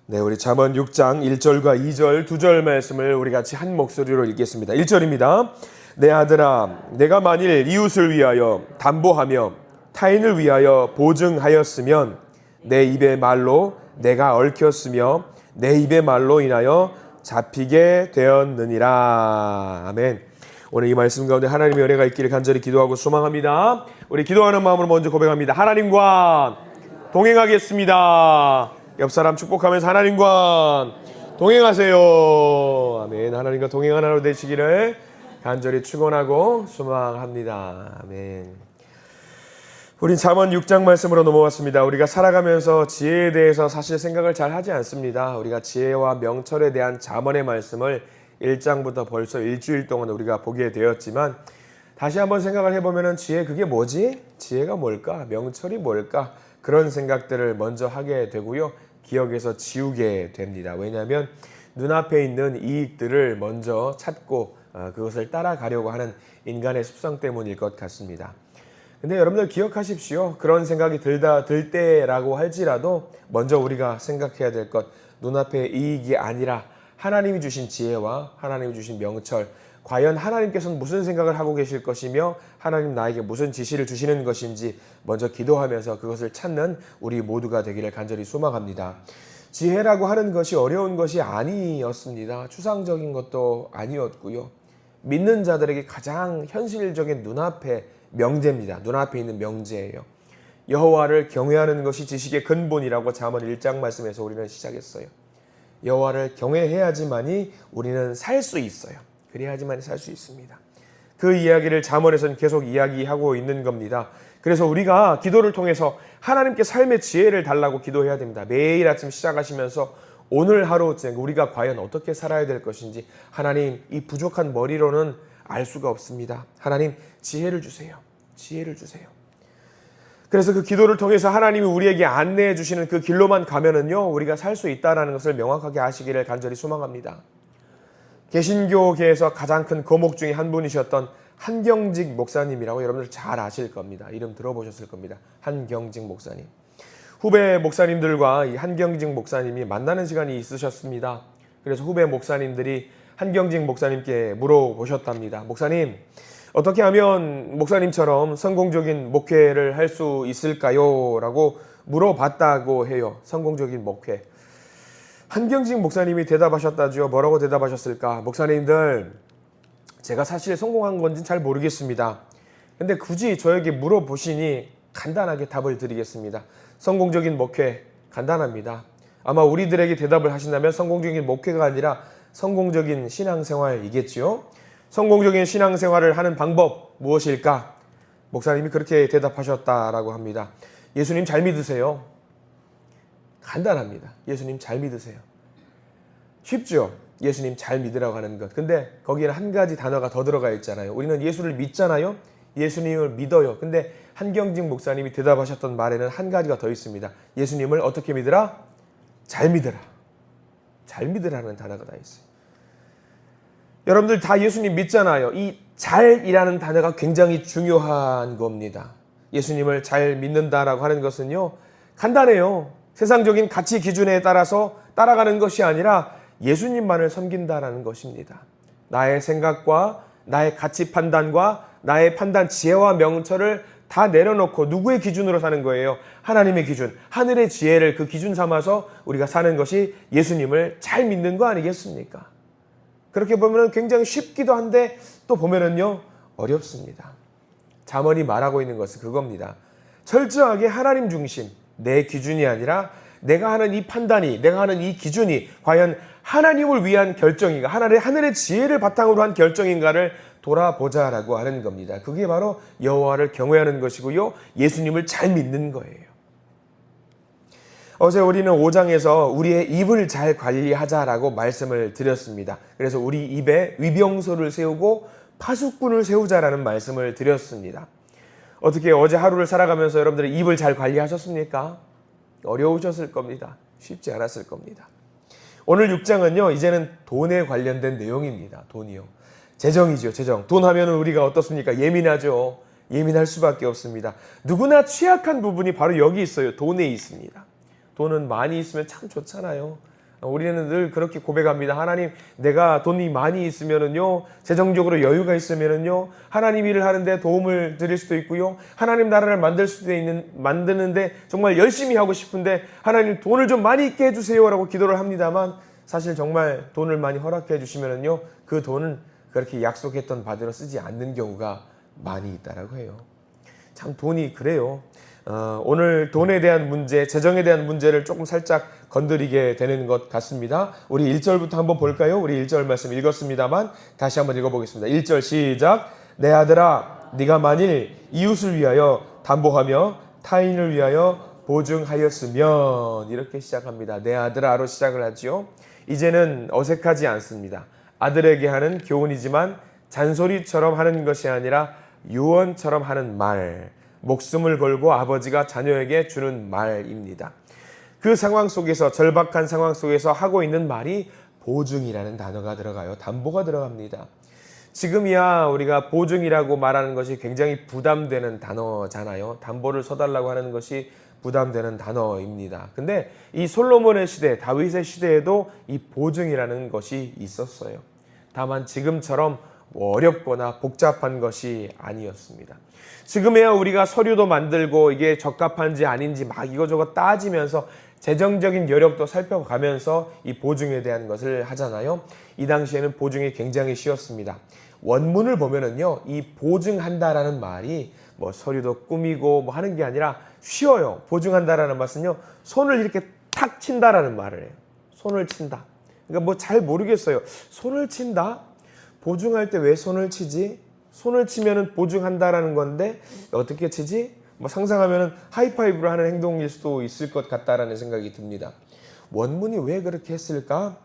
네, 우리 잠언 6장 1절과 2절 두 절 말씀을 우리 같이 한 목소리로 읽겠습니다. 1절입니다. 내 아들아, 내가 만일 이웃을 위하여 담보하며 타인을 위하여 보증하였으면 내 입의 말로 내가 얽혔으며 내 입의 말로 인하여 잡히게 되었느니라. 아멘. 오늘 이 말씀 가운데 하나님의 은혜가 있기를 간절히 기도하고 소망합니다. 우리 기도하는 마음으로 먼저 고백합니다. 하나님과 동행하겠습니다. 옆 사람 축복하면서 하나님과 동행하세요. 아멘. 하나님과 동행하는 하루 되시기를 간절히 축원하고 소망합니다. 아멘. 우린 잠언 6장 말씀으로 넘어왔습니다. 우리가 살아가면서 지혜에 대해서 사실 생각을 잘 하지 않습니다. 우리가 지혜와 명철에 대한 잠언의 말씀을 1장부터 벌써 일주일 동안 우리가 보게 되었지만 다시 한번 생각을 해보면 지혜 그게 뭐지? 지혜가 뭘까? 명철이 뭘까? 그런 생각들을 먼저 하게 되고요. 기억에서 지우게 됩니다. 왜냐하면 눈앞에 있는 이익들을 먼저 찾고 그것을 따라가려고 하는 인간의 습성 때문일 것 같습니다. 근데 여러분들 기억하십시오. 그런 생각이 들 때라고 할지라도 먼저 우리가 생각해야 될 것, 눈앞의 이익이 아니라 하나님이 주신 지혜와 하나님이 주신 명철, 과연 하나님께서는 무슨 생각을 하고 계실 것이며 하나님 나에게 무슨 지시를 주시는 것인지 먼저 기도하면서 그것을 찾는 우리 모두가 되기를 간절히 소망합니다. 지혜라고 하는 것이 어려운 것이 아니었습니다. 추상적인 것도 아니었고요. 믿는 자들에게 가장 현실적인 눈앞의 명제입니다. 눈앞에 있는 명제예요. 여호와를 경외하는 것이 지식의 근본이라고 잠언 1장 말씀에서 우리는 시작했어요. 여호와를 경외해야지만이 우리는 살 수 있어요. 그래야지만 살 수 있습니다. 그 이야기를 잠언에서는 계속 이야기하고 있는 겁니다. 그래서 우리가 기도를 통해서 하나님께 삶의 지혜를 달라고 기도해야 됩니다. 매일 아침 시작하시면서 오늘 하루 우리가 과연 어떻게 살아야 될 것인지 하나님 이 부족한 머리로는 알 수가 없습니다. 하나님 지혜를 주세요. 지혜를 주세요. 그래서 그 기도를 통해서 하나님이 우리에게 안내해 주시는 그 길로만 가면은요 우리가 살 수 있다는 것을 명확하게 아시기를 간절히 소망합니다. 개신교계에서 가장 큰 거목 중에 한 분이셨던 한경직 목사님이라고 여러분들 잘 아실 겁니다. 이름 들어보셨을 겁니다. 한경직 목사님. 후배 목사님들과 이 한경직 목사님이 만나는 시간이 있으셨습니다. 그래서 후배 목사님들이 한경직 목사님께 물어보셨답니다. 목사님, 어떻게 하면 목사님처럼 성공적인 목회를 할 수 있을까요? 라고 물어봤다고 해요. 성공적인 목회. 한경직 목사님이 대답하셨다죠. 뭐라고 대답하셨을까? 목사님들, 제가 사실 성공한 건지는 잘 모르겠습니다. 근데 굳이 저에게 물어보시니 간단하게 답을 드리겠습니다. 성공적인 목회, 간단합니다. 아마 우리들에게 대답을 하신다면 성공적인 목회가 아니라 성공적인 신앙생활이겠지요. 성공적인 신앙생활을 하는 방법 무엇일까? 목사님이 그렇게 대답하셨다라고 합니다. 예수님 잘 믿으세요. 간단합니다. 예수님 잘 믿으세요. 쉽죠? 예수님 잘 믿으라고 하는 것. 근데 거기에는 한 가지 단어가 더 들어가 있잖아요. 우리는 예수를 믿잖아요. 예수님을 믿어요. 근데 한경직 목사님이 대답하셨던 말에는 한 가지가 더 있습니다. 예수님을 어떻게 믿으라? 잘 믿으라. 잘 믿으라는 단어가 다 있어요. 여러분들 다 예수님 믿잖아요. 이 잘이라는 단어가 굉장히 중요한 겁니다. 예수님을 잘 믿는다라고 하는 것은요. 간단해요. 세상적인 가치 기준에 따라서 따라가는 것이 아니라 예수님만을 섬긴다라는 것입니다. 나의 생각과 나의 가치 판단과 나의 판단 지혜와 명철을 다 내려놓고 누구의 기준으로 사는 거예요? 하나님의 기준, 하늘의 지혜를 그 기준 삼아서 우리가 사는 것이 예수님을 잘 믿는 거 아니겠습니까? 그렇게 보면 굉장히 쉽기도 한데 또 보면은요 어렵습니다. 잠언이 말하고 있는 것은 그겁니다. 철저하게 하나님 중심, 내 기준이 아니라 내가 하는 이 판단이, 내가 하는 이 기준이 과연 하나님을 위한 결정인가, 하늘의 지혜를 바탕으로 한 결정인가를 돌아보자라고 하는 겁니다. 그게 바로 여호와를 경외하는 것이고요. 예수님을 잘 믿는 거예요. 어제 우리는 5장에서 우리의 입을 잘 관리하자라고 말씀을 드렸습니다. 그래서 우리 입에 위병소를 세우고 파수꾼을 세우자라는 말씀을 드렸습니다. 어떻게 어제 하루를 살아가면서 여러분들의 입을 잘 관리하셨습니까? 어려우셨을 겁니다. 쉽지 않았을 겁니다. 오늘 6장은요, 이제는 돈에 관련된 내용입니다. 돈이요. 재정이죠, 재정. 돈 하면은 우리가 어떻습니까? 예민하죠. 예민할 수밖에 없습니다. 누구나 취약한 부분이 바로 여기 있어요. 돈에 있습니다. 돈은 많이 있으면 참 좋잖아요. 우리는 늘 그렇게 고백합니다. 하나님, 내가 돈이 많이 있으면은요, 재정적으로 여유가 있으면은요, 하나님 일을 하는데 도움을 드릴 수도 있고요, 하나님 나라를 만드는데 정말 열심히 하고 싶은데 하나님 돈을 좀 많이 있게 해주세요라고 기도를 합니다만, 사실 정말 돈을 많이 허락해 주시면은요, 그 돈은 그렇게 약속했던 바대로 쓰지 않는 경우가 많이 있다라고 해요. 참 돈이 그래요. 오늘 돈에 대한 문제, 재정에 대한 문제를 조금 살짝 건드리게 되는 것 같습니다. 우리 1절부터 한번 볼까요? 우리 1절 말씀 읽었습니다만 다시 한번 읽어보겠습니다. 1절 시작. 내 아들아, 네가 만일 이웃을 위하여 담보하며 타인을 위하여 보증하였으면, 이렇게 시작합니다. 내 아들아로 시작을 하지요. 이제는 어색하지 않습니다. 아들에게 하는 교훈이지만 잔소리처럼 하는 것이 아니라 유언처럼 하는 말, 목숨을 걸고 아버지가 자녀에게 주는 말입니다. 그 상황 속에서, 절박한 상황 속에서 하고 있는 말이 보증이라는 단어가 들어가요. 담보가 들어갑니다. 지금이야 우리가 보증이라고 말하는 것이 굉장히 부담되는 단어잖아요. 담보를 서달라고 하는 것이 부담되는 단어입니다. 근데 이 솔로몬의 시대, 다윗의 시대에도 이 보증이라는 것이 있었어요. 다만 지금처럼 어렵거나 복잡한 것이 아니었습니다. 지금에야 우리가 서류도 만들고 이게 적합한지 아닌지 막 이거저거 따지면서 재정적인 여력도 살펴가면서 이 보증에 대한 것을 하잖아요. 이 당시에는 보증이 굉장히 쉬웠습니다. 원문을 보면은요, 이 보증한다라는 말이 뭐 서류도 꾸미고 뭐 하는 게 아니라 쉬워요. 보증한다라는 말은요, 손을 이렇게 탁 친다라는 말을 해요. 손을 친다. 그러니까 뭐 잘 모르겠어요. 손을 친다? 보증할 때 왜 손을 치지? 손을 치면은 보증한다라는 건데 어떻게 치지? 뭐 상상하면은 하이파이브를 하는 행동일 수도 있을 것 같다라는 생각이 듭니다. 원문이 왜 그렇게 했을까?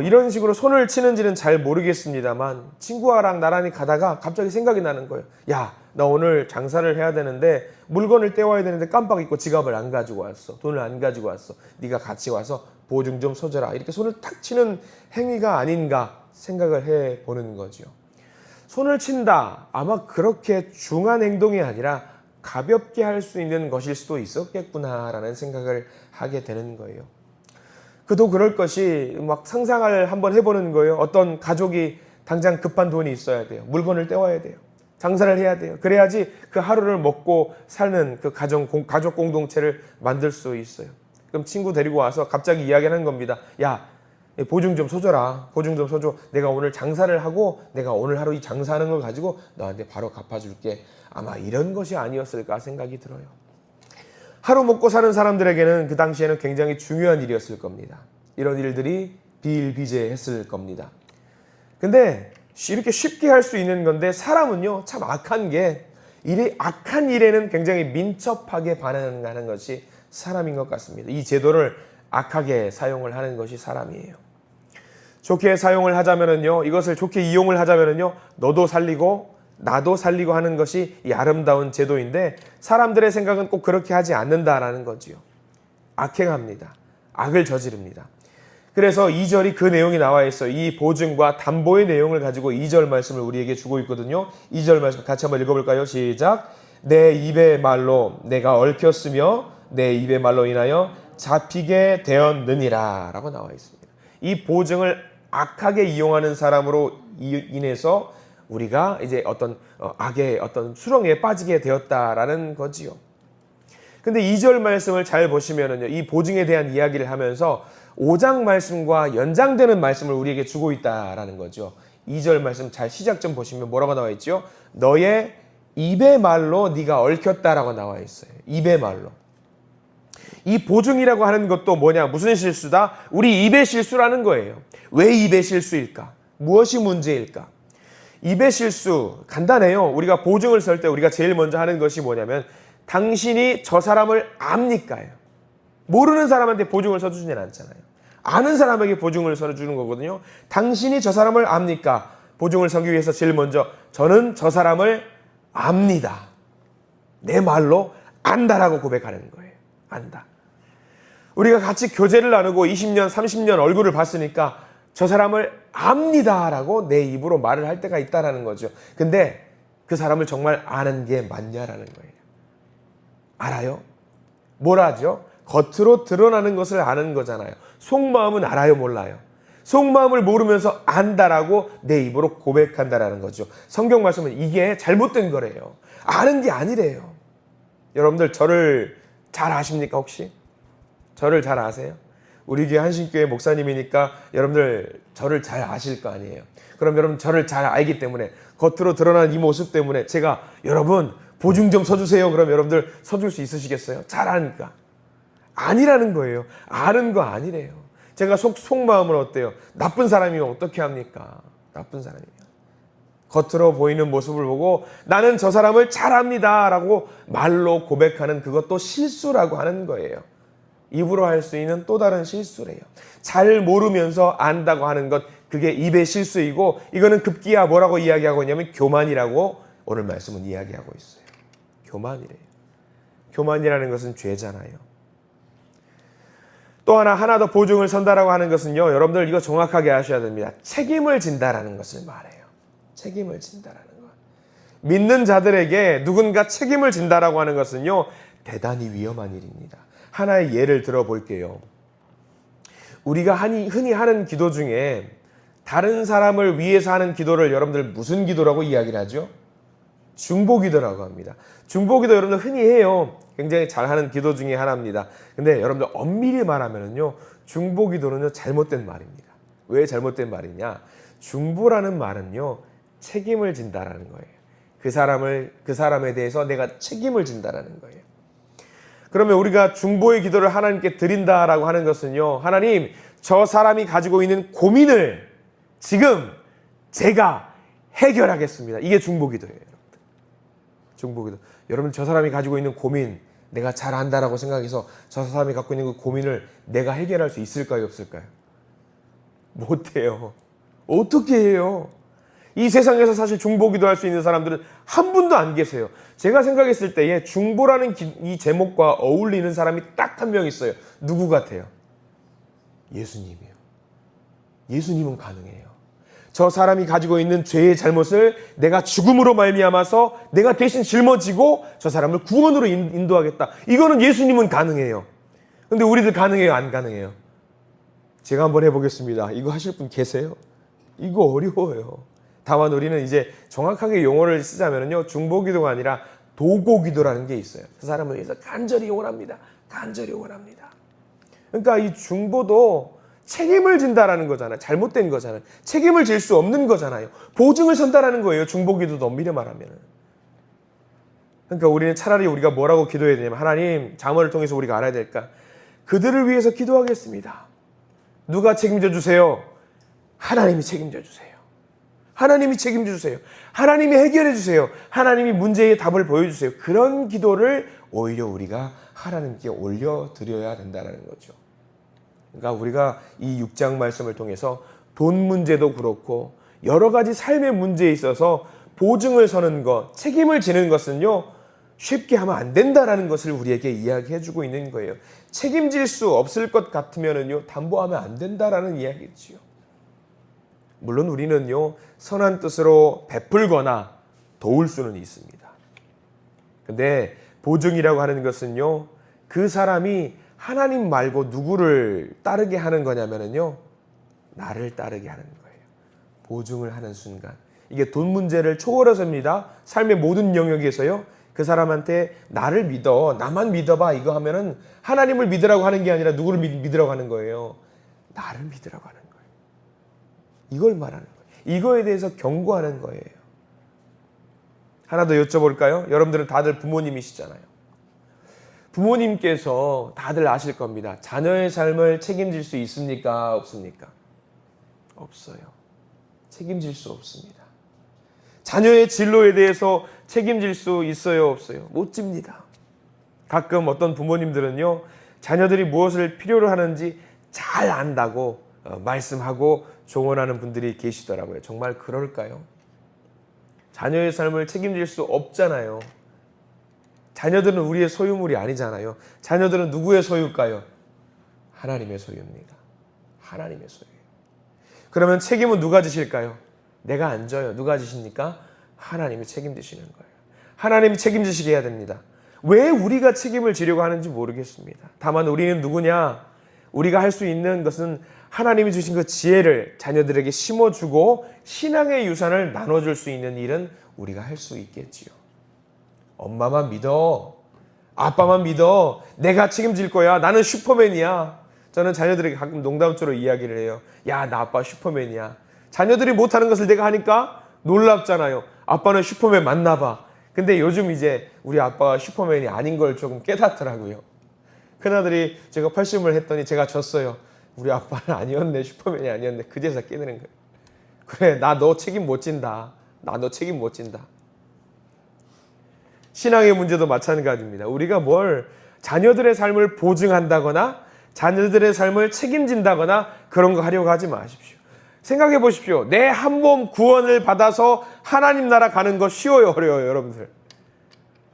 이런 식으로 손을 치는지는 잘 모르겠습니다만, 친구랑 나란히 가다가 갑자기 생각이 나는 거예요. 야, 나 오늘 장사를 해야 되는데 물건을 떼와야 되는데 깜빡 잊고 지갑을 안 가지고 왔어. 돈을 안 가지고 왔어. 네가 같이 와서 보증 좀 서줘라. 이렇게 손을 탁 치는 행위가 아닌가 생각을 해보는 거죠. 손을 친다. 아마 그렇게 중한 행동이 아니라 가볍게 할 수 있는 것일 수도 있었겠구나라는 생각을 하게 되는 거예요. 그도 그럴 것이 막 상상을 한번 해보는 거예요. 어떤 가족이 당장 급한 돈이 있어야 돼요. 물건을 떼와야 돼요. 장사를 해야 돼요. 그래야지 그 하루를 먹고 사는 그 가족 공동체를 만들 수 있어요. 그럼 친구 데리고 와서 갑자기 이야기하는 겁니다. 야, 보증 좀 서줘라. 보증 좀 서줘. 내가 오늘 장사를 하고 내가 오늘 하루 이 장사하는 걸 가지고 너한테 바로 갚아줄게. 아마 이런 것이 아니었을까 생각이 들어요. 하루 먹고 사는 사람들에게는 그 당시에는 굉장히 중요한 일이었을 겁니다. 이런 일들이 비일비재했을 겁니다. 근데 이렇게 쉽게 할 수 있는 건데, 사람은요 참 악한 게, 악한 일에는 굉장히 민첩하게 반응하는 것이 사람인 것 같습니다. 이 제도를 악하게 사용을 하는 것이 사람이에요. 좋게 사용을 하자면은요, 이것을 좋게 이용을 하자면은요, 너도 살리고 나도 살리고 하는 것이 이 아름다운 제도인데, 사람들의 생각은 꼭 그렇게 하지 않는다라는 거지요. 악행합니다. 악을 저지릅니다. 그래서 2절이 그 내용이 나와 있어요. 이 보증과 담보의 내용을 가지고 2절 말씀을 우리에게 주고 있거든요. 2절 말씀 같이 한번 읽어볼까요? 시작. 내 입의 말로 내가 얽혔으며 내 입의 말로 인하여 잡히게 되었느니라 라고 나와 있습니다. 이 보증을 악하게 이용하는 사람으로 인해서 우리가 이제 어떤 악의 어떤 수렁에 빠지게 되었다라는 거지요. 근데 2절 말씀을 잘 보시면은요, 이 보증에 대한 이야기를 하면서 5장 말씀과 연장되는 말씀을 우리에게 주고 있다라는 거죠. 2절 말씀 잘 시작 좀 보시면 뭐라고 나와 있죠? 너의 입의 말로 네가 얽혔다라고 나와 있어요. 입의 말로. 이 보증이라고 하는 것도 뭐냐? 무슨 실수다? 우리 입의 실수라는 거예요. 왜 입의 실수일까? 무엇이 문제일까? 입의 실수 간단해요. 우리가 보증을 설 때 우리가 제일 먼저 하는 것이 뭐냐면, 당신이 저 사람을 압니까요? 모르는 사람한테 보증을 서주지는 않잖아요. 아는 사람에게 보증을 서주는 거거든요. 당신이 저 사람을 압니까? 보증을 서기 위해서 제일 먼저 저는 저 사람을 압니다. 내 말로 안다라고 고백하는 거예요. 안다. 우리가 같이 교제를 나누고 20년, 30년 얼굴을 봤으니까 저 사람을 압니다라고 내 입으로 말을 할 때가 있다라는 거죠. 근데 그 사람을 정말 아는 게 맞냐라는 거예요. 알아요? 뭘 하죠? 겉으로 드러나는 것을 아는 거잖아요. 속마음은 알아요, 몰라요? 속마음을 모르면서 안다라고 내 입으로 고백한다라는 거죠. 성경 말씀은 이게 잘못된 거래요. 아는 게 아니래요. 여러분들 저를 잘 아십니까 혹시? 저를 잘 아세요? 우리 교회 한신교회 목사님이니까 여러분들 저를 잘 아실 거 아니에요. 그럼 여러분 저를 잘 알기 때문에 겉으로 드러나는 이 모습 때문에 제가 여러분 보증 좀 서주세요. 그럼 여러분들 서줄 수 있으시겠어요? 잘 아니까. 아니라는 거예요. 아는 거 아니래요. 제가 속마음은 어때요? 나쁜 사람이면 어떻게 합니까? 나쁜 사람이면. 겉으로 보이는 모습을 보고 나는 저 사람을 잘 압니다 라고 말로 고백하는 그것도 실수라고 하는 거예요. 입으로 할 수 있는 또 다른 실수래요. 잘 모르면서 안다고 하는 것, 그게 입의 실수이고 이거는 급기야 뭐라고 이야기하고 있냐면 교만이라고 오늘 말씀은 이야기하고 있어요. 교만이래요. 교만이라는 것은 죄잖아요. 또 하나 더 보증을 선다라고 하는 것은요. 여러분들 이거 정확하게 아셔야 됩니다. 책임을 진다라는 것을 말해요. 책임을 진다라는 것. 믿는 자들에게 누군가 책임을 진다라고 하는 것은요. 대단히 위험한 일입니다. 하나의 예를 들어볼게요. 우리가 흔히 하는 기도 중에 다른 사람을 위해서 하는 기도를 여러분들 무슨 기도라고 이야기를 하죠? 중보기도라고 합니다. 중보기도 여러분들 흔히 해요. 굉장히 잘하는 기도 중에 하나입니다. 근데 여러분들 엄밀히 말하면요, 중보기도는요 잘못된 말입니다. 왜 잘못된 말이냐? 중보라는 말은요 책임을 진다라는 거예요. 그 사람에 대해서 내가 책임을 진다라는 거예요. 그러면 우리가 중보의 기도를 하나님께 드린다라고 하는 것은요, 하나님 저 사람이 가지고 있는 고민을 지금 제가 해결하겠습니다. 이게 중보기도예요. 여러분들. 중보기도. 여러분 저 사람이 가지고 있는 고민 내가 잘 안다라고 생각해서 저 사람이 갖고 있는 그 고민을 내가 해결할 수 있을까요, 없을까요? 못해요. 어떻게 해요? 이 세상에서 사실 중보기도 할 수 있는 사람들은 한 분도 안 계세요. 제가 생각했을 때에 중보라는 이 제목과 어울리는 사람이 딱 한 명 있어요. 누구 같아요? 예수님이요. 예수님은 가능해요. 저 사람이 가지고 있는 죄의 잘못을 내가 죽음으로 말미암아서 내가 대신 짊어지고 저 사람을 구원으로 인도하겠다. 이거는 예수님은 가능해요. 근데 우리들 가능해요, 안 가능해요? 제가 한번 해보겠습니다. 이거 하실 분 계세요? 이거 어려워요. 다만 우리는 이제 정확하게 용어를 쓰자면요, 중보기도가 아니라 도고기도라는 게 있어요. 그 사람을 위해서 간절히 용원합니다. 간절히 용원합니다. 그러니까 이 중보도 책임을 진다라는 거잖아요. 잘못된 거잖아요. 책임을 질 수 없는 거잖아요. 보증을 선다라는 거예요. 중보기도도 엄밀히 말하면. 그러니까 우리는 차라리 우리가 뭐라고 기도해야 되냐면, 하나님, 자문을 통해서 우리가 알아야 될까? 그들을 위해서 기도하겠습니다. 누가 책임져 주세요? 하나님이 책임져 주세요. 하나님이 책임져 주세요. 하나님이 해결해 주세요. 하나님이 문제의 답을 보여주세요. 그런 기도를 오히려 우리가 하나님께 올려드려야 된다는 거죠. 그러니까 우리가 이 6장 말씀을 통해서 돈 문제도 그렇고 여러 가지 삶의 문제에 있어서 보증을 서는 것, 책임을 지는 것은요, 쉽게 하면 안 된다라는 것을 우리에게 이야기해 주고 있는 거예요. 책임질 수 없을 것 같으면은요, 담보하면 안 된다라는 이야기지요. 물론 우리는요, 선한 뜻으로 베풀거나 도울 수는 있습니다. 근데 보증이라고 하는 것은요, 그 사람이 하나님 말고 누구를 따르게 하는 거냐면요, 나를 따르게 하는 거예요. 보증을 하는 순간. 이게 돈 문제를 초월해서입니다. 삶의 모든 영역에서요, 그 사람한테 나를 믿어, 나만 믿어봐 이거 하면은 하나님을 믿으라고 하는 게 아니라 누구를 믿으라고 하는 거예요? 나를 믿으라고 하는 거예요. 이걸 말하는 거예요. 이거에 대해서 경고하는 거예요. 하나 더 여쭤볼까요? 여러분들은 다들 부모님이시잖아요. 부모님께서 다들 아실 겁니다. 자녀의 삶을 책임질 수 있습니까? 없습니까? 없어요. 책임질 수 없습니다. 자녀의 진로에 대해서 책임질 수 있어요? 없어요? 못 집니다. 가끔 어떤 부모님들은요, 자녀들이 무엇을 필요로 하는지 잘 안다고 말씀하고 조언하는 분들이 계시더라고요. 정말 그럴까요? 자녀의 삶을 책임질 수 없잖아요. 자녀들은 우리의 소유물이 아니잖아요. 자녀들은 누구의 소유일까요? 하나님의 소유입니다. 하나님의 소유예요. 그러면 책임은 누가 지실까요? 내가 안 져요. 누가 지십니까? 하나님이 책임지시는 거예요. 하나님이 책임지시게 해야 됩니다. 왜 우리가 책임을 지려고 하는지 모르겠습니다. 다만 우리는 누구냐? 우리가 할 수 있는 것은 하나님이 주신 그 지혜를 자녀들에게 심어주고 신앙의 유산을 나눠줄 수 있는 일은 우리가 할 수 있겠지요. 엄마만 믿어. 아빠만 믿어. 내가 책임질 거야. 나는 슈퍼맨이야. 저는 자녀들에게 가끔 농담처럼 이야기를 해요. 야, 나 아빠 슈퍼맨이야. 자녀들이 못하는 것을 내가 하니까 놀랍잖아요. 아빠는 슈퍼맨 맞나 봐. 근데 요즘 이제 우리 아빠가 슈퍼맨이 아닌 걸 조금 깨닫더라고요. 큰아들이 제가 팔심을 했더니 제가 졌어요. 우리 아빠는 아니었네. 슈퍼맨이 아니었네. 그제서 깨달은 거예요. 그래, 나 너 책임 못 진다. 나 너 책임 못 진다. 신앙의 문제도 마찬가지입니다. 우리가 뭘 자녀들의 삶을 보증한다거나 자녀들의 삶을 책임진다거나 그런 거 하려고 하지 마십시오. 생각해 보십시오. 내 한 몸 구원을 받아서 하나님 나라 가는 거 쉬워요, 어려워요, 여러분들?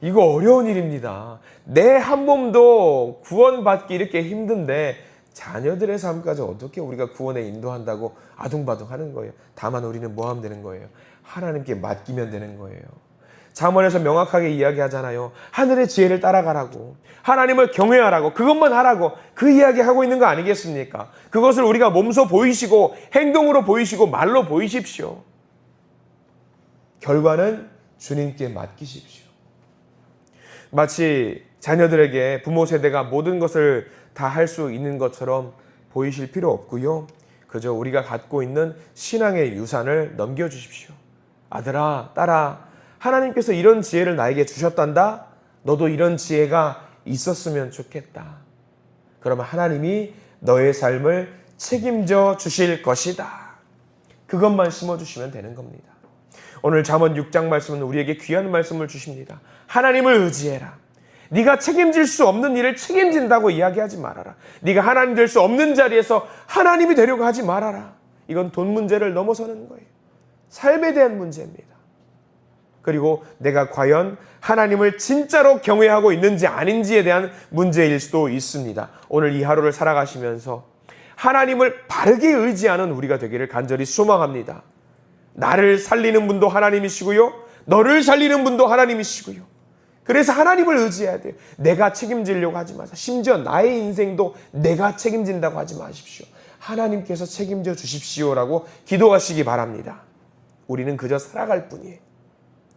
이거 어려운 일입니다. 내 한 몸도 구원받기 이렇게 힘든데 자녀들의 삶까지 어떻게 우리가 구원에 인도한다고 아둥바둥 하는 거예요. 다만 우리는 뭐 하면 되는 거예요? 하나님께 맡기면 되는 거예요. 잠언에서 명확하게 이야기하잖아요. 하늘의 지혜를 따라가라고. 하나님을 경외하라고. 그것만 하라고. 그 이야기하고 있는 거 아니겠습니까? 그것을 우리가 몸소 보이시고 행동으로 보이시고 말로 보이십시오. 결과는 주님께 맡기십시오. 마치 자녀들에게 부모 세대가 모든 것을 다 할 수 있는 것처럼 보이실 필요 없고요. 그저 우리가 갖고 있는 신앙의 유산을 넘겨주십시오. 아들아, 딸아, 하나님께서 이런 지혜를 나에게 주셨단다. 너도 이런 지혜가 있었으면 좋겠다. 그러면 하나님이 너의 삶을 책임져 주실 것이다. 그것만 심어주시면 되는 겁니다. 오늘 잠언 6장 말씀은 우리에게 귀한 말씀을 주십니다. 하나님을 의지해라. 네가 책임질 수 없는 일을 책임진다고 이야기하지 말아라. 네가 하나님 될 수 없는 자리에서 하나님이 되려고 하지 말아라. 이건 돈 문제를 넘어서는 거예요. 삶에 대한 문제입니다. 그리고 내가 과연 하나님을 진짜로 경외하고 있는지 아닌지에 대한 문제일 수도 있습니다. 오늘 이 하루를 살아가시면서 하나님을 바르게 의지하는 우리가 되기를 간절히 소망합니다. 나를 살리는 분도 하나님이시고요. 너를 살리는 분도 하나님이시고요. 그래서 하나님을 의지해야 돼요. 내가 책임지려고 하지 마세요. 심지어 나의 인생도 내가 책임진다고 하지 마십시오. 하나님께서 책임져 주십시오라고 기도하시기 바랍니다. 우리는 그저 살아갈 뿐이에요.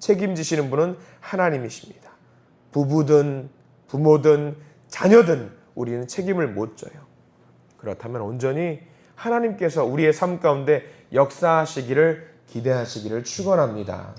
책임지시는 분은 하나님이십니다. 부부든 부모든 자녀든 우리는 책임을 못 져요. 그렇다면 온전히 하나님께서 우리의 삶 가운데 역사하시기를 기대하시기를 축원합니다.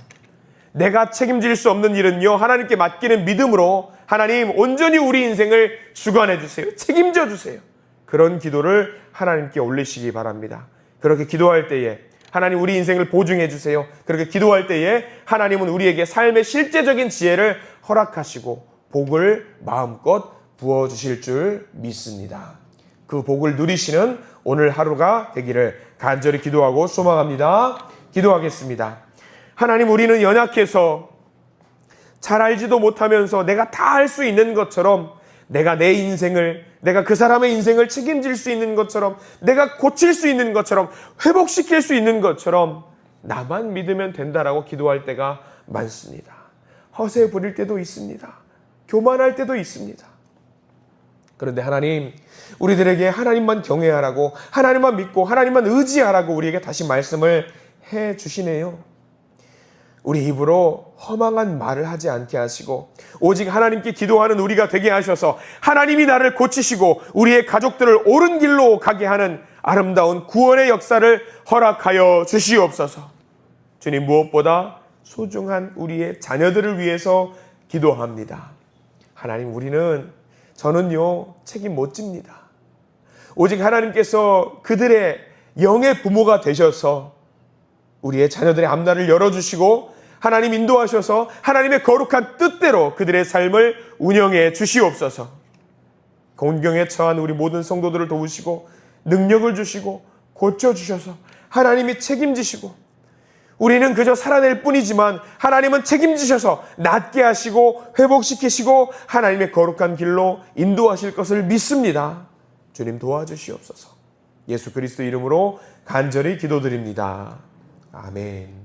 내가 책임질 수 없는 일은요, 하나님께 맡기는 믿음으로 하나님 온전히 우리 인생을 주관해 주세요. 책임져 주세요. 그런 기도를 하나님께 올리시기 바랍니다. 그렇게 기도할 때에 하나님 우리 인생을 보증해 주세요. 그렇게 기도할 때에 하나님은 우리에게 삶의 실제적인 지혜를 허락하시고 복을 마음껏 부어주실 줄 믿습니다. 그 복을 누리시는 오늘 하루가 되기를 간절히 기도하고 소망합니다. 기도하겠습니다. 하나님, 우리는 연약해서 잘 알지도 못하면서 내가 다 할 수 있는 것처럼 내가 내 인생을, 내가 그 사람의 인생을 책임질 수 있는 것처럼, 내가 고칠 수 있는 것처럼, 회복시킬 수 있는 것처럼 나만 믿으면 된다라고 기도할 때가 많습니다. 허세 부릴 때도 있습니다. 교만할 때도 있습니다. 그런데 하나님, 우리들에게 하나님만 경외하라고, 하나님만 믿고 하나님만 의지하라고 우리에게 다시 말씀을 해 주시네요. 우리 입으로 허망한 말을 하지 않게 하시고 오직 하나님께 기도하는 우리가 되게 하셔서 하나님이 나를 고치시고 우리의 가족들을 옳은 길로 가게 하는 아름다운 구원의 역사를 허락하여 주시옵소서. 주님, 무엇보다 소중한 우리의 자녀들을 위해서 기도합니다. 하나님, 저는요 책임 못 집니다. 오직 하나님께서 그들의 영의 부모가 되셔서 우리의 자녀들의 앞날을 열어주시고 하나님 인도하셔서 하나님의 거룩한 뜻대로 그들의 삶을 운영해 주시옵소서. 곤경에 처한 우리 모든 성도들을 도우시고 능력을 주시고 고쳐주셔서 하나님이 책임지시고 우리는 그저 살아낼 뿐이지만 하나님은 책임지셔서 낫게 하시고 회복시키시고 하나님의 거룩한 길로 인도하실 것을 믿습니다. 주님 도와주시옵소서. 예수 그리스도 이름으로 간절히 기도드립니다. 아멘.